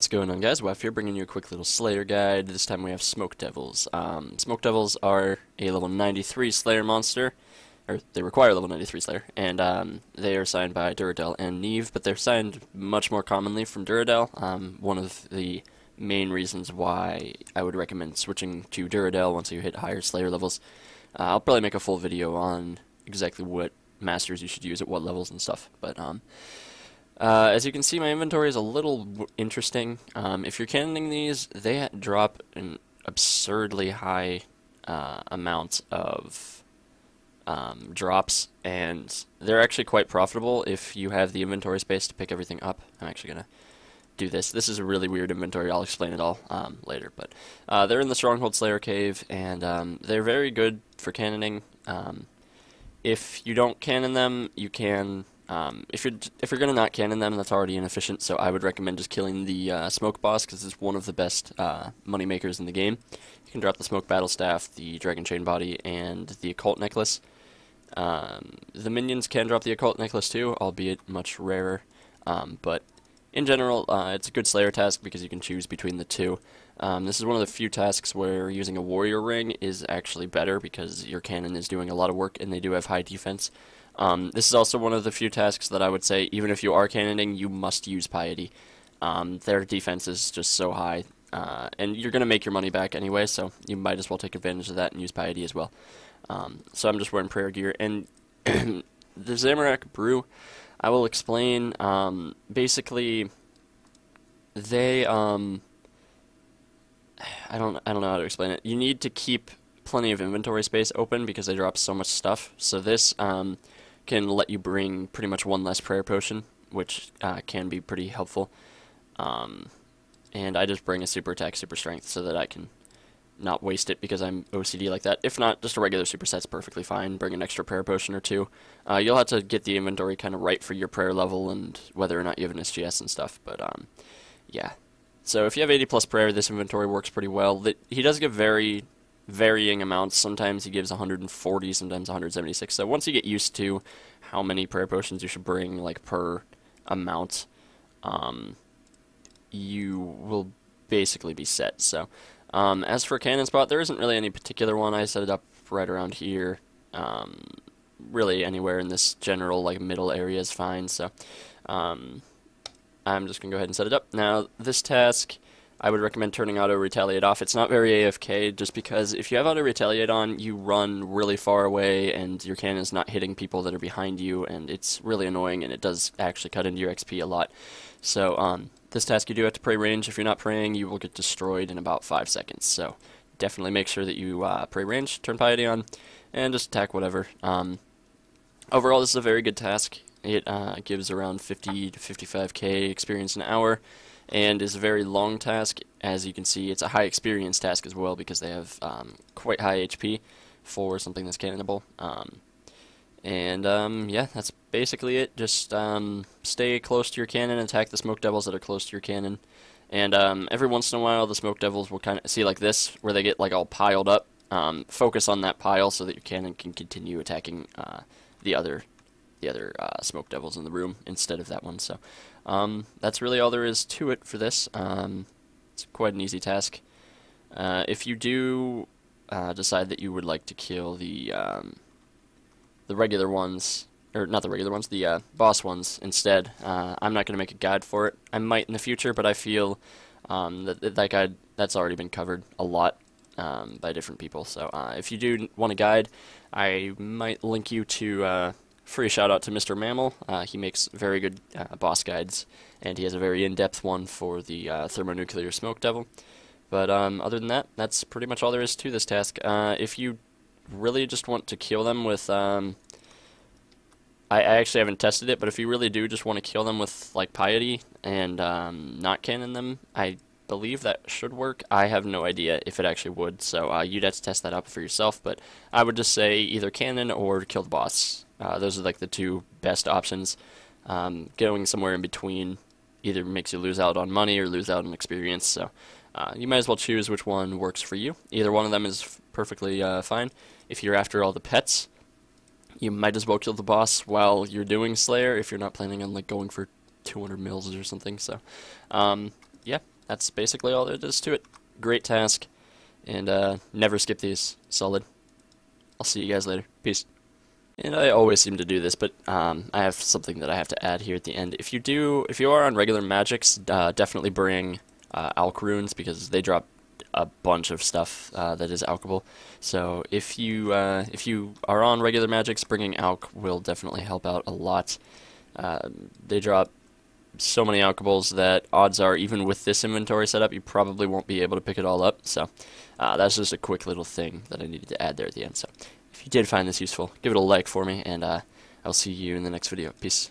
What's going on, guys? Wef here, bringing you a quick little Slayer guide. This time we have Smoke Devils. Smoke Devils are a level 93 Slayer monster, or they require level 93 Slayer, and they are signed by Duradel and Neve, but they're signed much more commonly from Duradel. One of the main reasons why I would recommend switching to Duradel once you hit higher Slayer levels. I'll probably make a full video on exactly what masters you should use at what levels and stuff, but as you can see, my inventory is a little interesting. If you're cannoning these, they drop an absurdly high amount of drops, and they're actually quite profitable if you have the inventory space to pick everything up. I'm actually going to do this. This is a really weird inventory. I'll explain it all later. But they're in the Stronghold Slayer Cave, and they're very good for cannoning. If you don't cannon them, you can... if you're gonna not cannon them, that's already inefficient. So I would recommend just killing the smoke boss, because it's one of the best money makers in the game. You can drop the smoke battle staff, the dragon chain body, and the occult necklace. The minions can drop the occult necklace too, albeit much rarer. But in general, it's a good Slayer task because you can choose between the two. This is one of the few tasks where using a warrior ring is actually better because your cannon is doing a lot of work and they do have high defense. This is also one of the few tasks that I would say, even if you are cannoning, you must use piety. Their defense is just so high, and you're going to make your money back anyway, so you might as well take advantage of that and use piety as well. So I'm just wearing prayer gear, and the Zamorak brew, I will explain. Basically, they I don't know how to explain it. You need to keep plenty of inventory space open because they drop so much stuff. So this can let you bring pretty much one less prayer potion, which can be pretty helpful. And I just bring a super attack, super strength, so that I can not waste it because I'm OCD like that. If not, just a regular super set's perfectly fine. Bring an extra prayer potion or two. You'll have to get the inventory kind of right for your prayer level and whether or not you have an SGS and stuff. But yeah. So if you have 80 plus prayer, this inventory works pretty well. He does give varying amounts. Sometimes he gives 140, sometimes 176. So once you get used to how many prayer potions you should bring, like per amount, you will basically be set. So as for Canon Spot, there isn't really any particular one. I set it up right around here. Really anywhere in this general like middle area is fine. So I'm just gonna go ahead and set it up. Now this task, I would recommend turning Auto Retaliate off. It's not very AFK, just because if you have Auto Retaliate on, you run really far away and your cannon's not hitting people that are behind you, and it's really annoying, and it does actually cut into your XP a lot. So this task you do have to pray range. If you're not praying, you will get destroyed in about 5 seconds. So definitely make sure that you pray range, turn piety on, and just attack whatever. Overall, this is a very good task. It gives around 50 to 55k experience an hour, and is a very long task. As you can see, it's a high experience task as well because they have quite high HP for something that's cannonable. Yeah, that's basically it. Just stay close to your cannon and attack the smoke devils that are close to your cannon. And every once in a while, the smoke devils will kind of see like this, where they get like all piled up. Focus on that pile so that your cannon can continue attacking the other smoke devils in the room instead of that one. So that's really all there is to it for this. It's quite an easy task. If you do decide that you would like to kill the regular ones, or not the regular ones, the boss ones instead, I'm not going to make a guide for it. I might in the future, but I feel that guide, that's already been covered a lot by different people. So if you do want a guide, I might link you to free shout out to Mr. Mammal. He makes very good boss guides, and he has a very in-depth one for the thermonuclear smoke devil. But other than that, that's pretty much all there is to this task. If you really just want to kill them with, I actually haven't tested it, but if you really do just want to kill them with like piety and not cannon them, I believe that should work. I have no idea if it actually would, so you'd have to test that out for yourself. But I would just say either cannon or kill the boss. Those are like the two best options. Going somewhere in between either makes you lose out on money or lose out on experience, so you might as well choose which one works for you. Either one of them is perfectly fine. If you're after all the pets, you might as well kill the boss while you're doing Slayer if you're not planning on like going for 200 mils or something. So yeah, that's basically all there is to it. Great task, and never skip these. Solid. I'll see you guys later. Peace. And I always seem to do this, but I have something that I have to add here at the end. If you are on regular magics, definitely bring alch runes, because they drop a bunch of stuff that is alchable. So if you are on regular magics, bringing alch will definitely help out a lot. They drop so many alchables that odds are, even with this inventory setup, you probably won't be able to pick it all up. So that's just a quick little thing that I needed to add there at the end. So if you did find this useful, give it a like for me, and I'll see you in the next video. Peace.